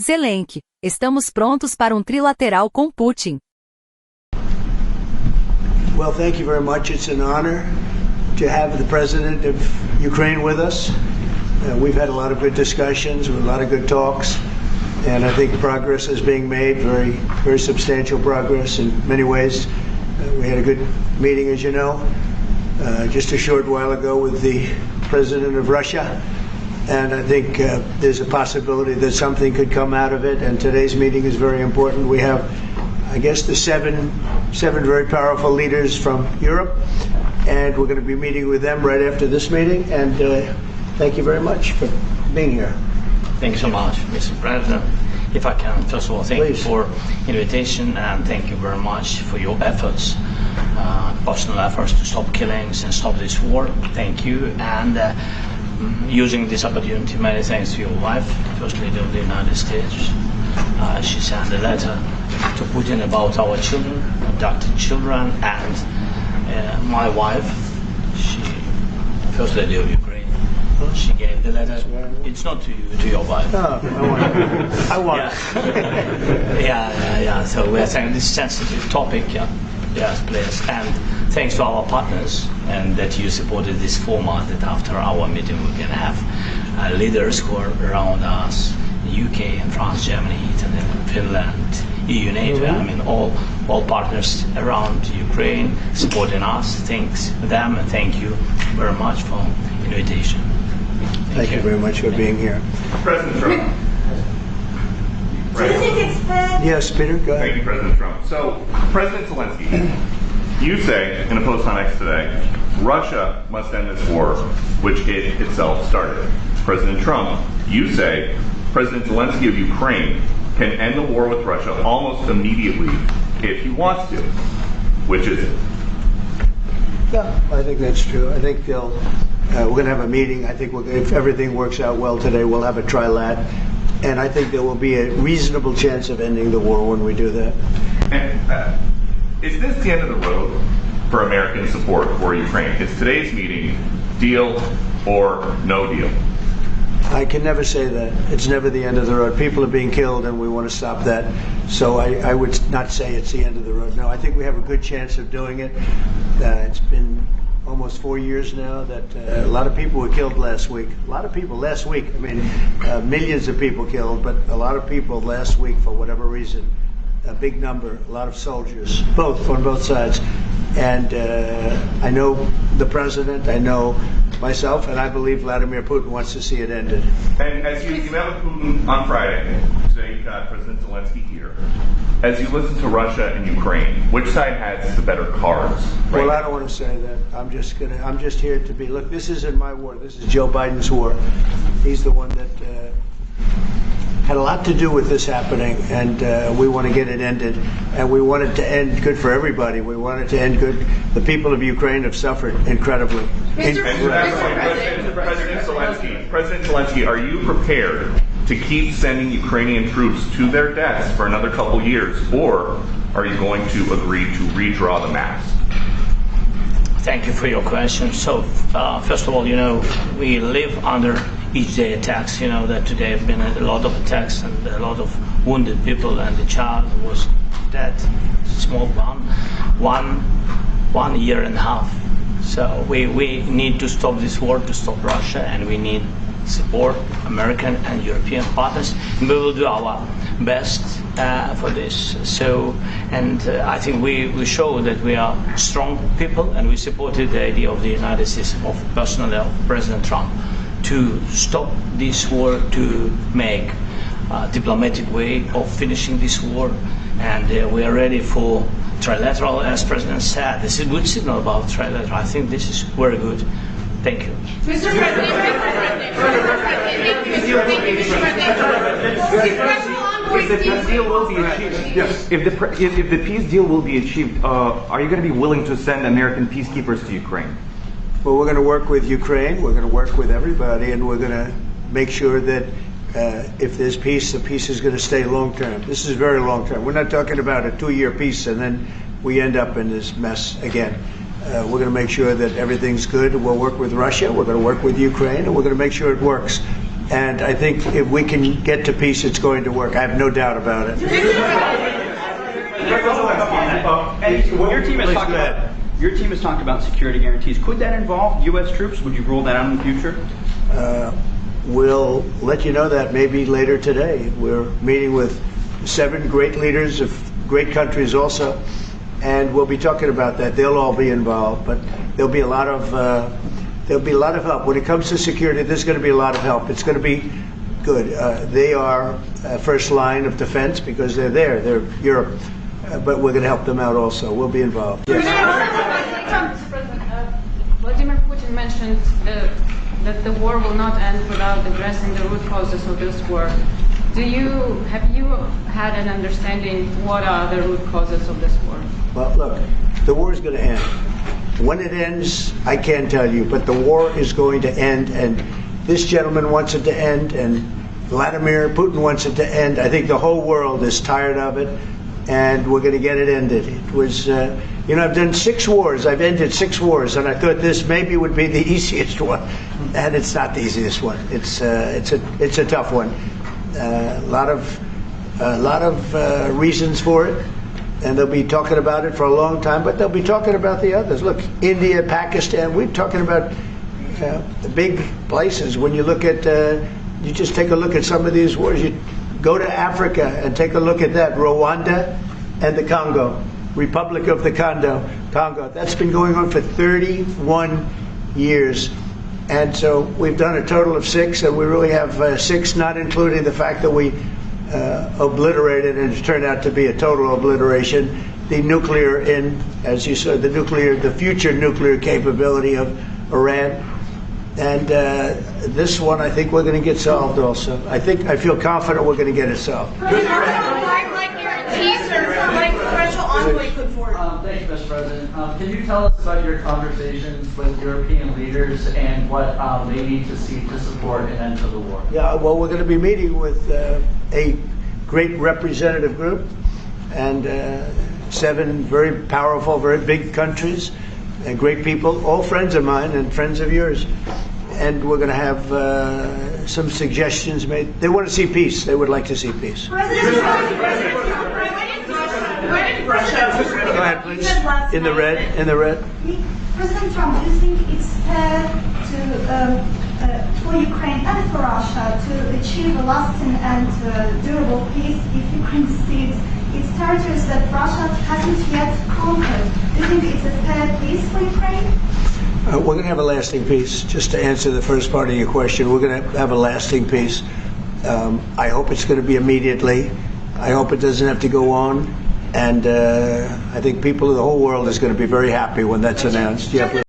Zelensky, estamos prontos para trilateral com Putin. Well, thank you very much. It's an honor to have the President of Ukraine with us. We've had a lot of good discussions, a lot of good talks, and I think progress is being made, very substantial progress in many ways. We had a good meeting, as you know, just a short while ago with the President of Russia, and I think there's a possibility that something could come out of it, and today's meeting is very important. We have, I guess, the seven very powerful leaders from Europe, and we're going to be meeting with them right after this meeting, and thank you very much for being here. Thank you so much, Mr. President. If I can, first of all, thank you for invitation, and thank you very much for your efforts, personal efforts to stop killings and stop this war. Thank you, and using this opportunity, many thanks to your wife, First Lady of the United States. She sent a letter to Putin about our children, abducted children, and my wife, First Lady of Ukraine. She gave the letter. It's not to you, to your wife. Oh, I want it. Yeah. So we're saying this sensitive topic. Yes, please. And thanks to our partners, and that you supported this format. That after our meeting we can have leaders who are around us, UK and France, Germany, Italy, Finland, EU, NATO. I mean, all partners around Ukraine supporting us. Thanks them, and thank you very much for invitation. Thank you very much for being here. President Trump. Yes, Peter, go ahead. Thank you, President Trump. So, President Zelensky, you say in a post on X today, Russia must end this war, which it itself started. President Trump, you say President Zelensky of Ukraine can end the war with Russia almost immediately if he wants to. Which is it? Yeah, I think that's true. I think we're going to have a meeting. I think if everything works out well today, we'll have a trilat. And I think there will be a reasonable chance of ending the war when we do that. And is this the end of the road for American support for Ukraine? Is today's meeting deal or no deal? I can never say that. It's never the end of the road. People are being killed, and we want to stop that. So I would not say it's the end of the road. No, I think we have a good chance of doing it. It's been almost 4 years now that a lot of people were killed last week. A lot of people last week. I mean, millions of people killed, but a lot of people last week for whatever reason. A big number, a lot of soldiers, on both sides. And I know the president, I know myself, and I believe Vladimir Putin wants to see it ended. And as you met with Putin on Friday, today you've got President Zelensky here. As you listen to Russia and Ukraine, which side has the better cards? Right Well, now? I don't want to say that. I'm just here to be. Look, this isn't my war. This is Joe Biden's war. He's the one that had a lot to do with this happening, and we want to get it ended. And we want it to end good for everybody. We want it to end good. The people of Ukraine have suffered incredibly. President Zelensky, are you prepared to keep sending Ukrainian troops to their deaths for another couple years, or are you going to agree to redraw the maps? Thank you for your question. So, first of all, we live under each day attacks. You know that today have been a lot of attacks and a lot of wounded people, and the child was dead, small one year and a half. So we need to stop this war, to stop Russia, and we need support American and European partners, and we will do our best for this. So, and I think we show that we are strong people, and we supported the idea of the United States, personally of President Trump, to stop this war, to make a diplomatic way of finishing this war, and we are ready for trilateral, as President said. This is a good signal about trilateral. I think this is very good. Thank you. Mr. President, if the peace deal will be achieved, are you going to be willing to send American peacekeepers to Ukraine? Well, we're going to work with Ukraine. We're going to work with everybody, and we're going to make sure that if there's peace, the peace is going to stay long term. This is very long term. We're not talking about a 2-year peace and then we end up in this mess again. We're going to make sure that everything's good. We'll work with Russia. We're going to work with Ukraine, and we're going to make sure it works. And I think if we can get to peace, it's going to work. I have no doubt about it. Your team has talked about security guarantees. Could that involve U.S. troops? Would you rule that out in the future? We'll let you know that maybe later today. We're meeting with 7 great leaders of great countries also, and we'll be talking about that. They'll all be involved, but there'll be a lot of help when it comes to security. There's going to be a lot of help. It's going to be good. They are first line of defense because they're there. They're Europe, but we're going to help them out also. We'll be involved. Yes. Vladimir Putin mentioned that the war will not end without addressing the root causes of this war. Have you had an understanding what are the root causes of this war? Well, look, the war is going to end. When it ends, I can't tell you, but the war is going to end, and this gentleman wants it to end, and Vladimir Putin wants it to end. I think the whole world is tired of it, and we're going to get it ended. It was, I've done 6 wars. I've ended 6 wars, and I thought this maybe would be the easiest one, and it's not the easiest one. It's a tough one. A lot of reasons for it. And they'll be talking about it for a long time, but they'll be talking about the others. Look, India, Pakistan, we're talking about the big places. When you look at, you just take a look at some of these wars. You go to Africa and take a look at that. Rwanda and the Congo, Republic of the Congo. That's been going on for 31 years. And so we've done a total of 6, and we really have 6, not including the fact that we obliterated, and it turned out to be a total obliteration, the nuclear, as you said, the future nuclear capability of Iran. And this one, I think we're going to get solved also. I feel confident we're going to get it solved. Like guarantees or like special envoy put forward. Thank you, Mr. President. Can you tell us about your conversations with European leaders and what they need to see to support an end to the war? Yeah, well, we're going to be meeting with a great representative group and 7 very powerful, very big countries and great people, all friends of mine and friends of yours. And we're going to have some suggestions made. They want to see peace. They would like to see peace. Go ahead, please. In the red. President Trump, do you think it's fair for Ukraine and for Russia to achieve a lasting and durable peace if Ukraine cedes its territories that Russia hasn't yet conquered? Do you think it's a fair peace for Ukraine? We're going to have a lasting peace. Just to answer the first part of your question, we're going to have a lasting peace. I hope it's going to be immediately. I hope it doesn't have to go on. And I think people of the whole world is going to be very happy when that's announced. Yeah,